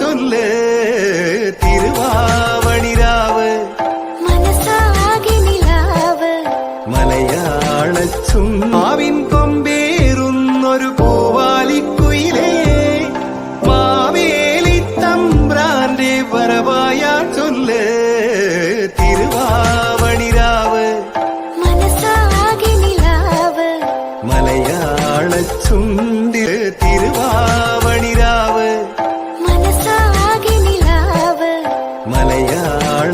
ചൊല്ല് തിരുവാവണിരാവ് മനസാകെ നിലാവ് മലയാള ചുമ്മാവിൻ കൊമ്പേറുന്നൊരു പൂവാലിക്കുയിലേ മാവേലി തമ്പ്രാന്റെ വരവായ ചൊല്ല് തിരുവാവണിരാവ് മനസാകെ നിലാവ് മലയാള ചുണ്ടിൽ തിരുവാവണിരാവ് മനസാകെ നിലാവ് മലയാള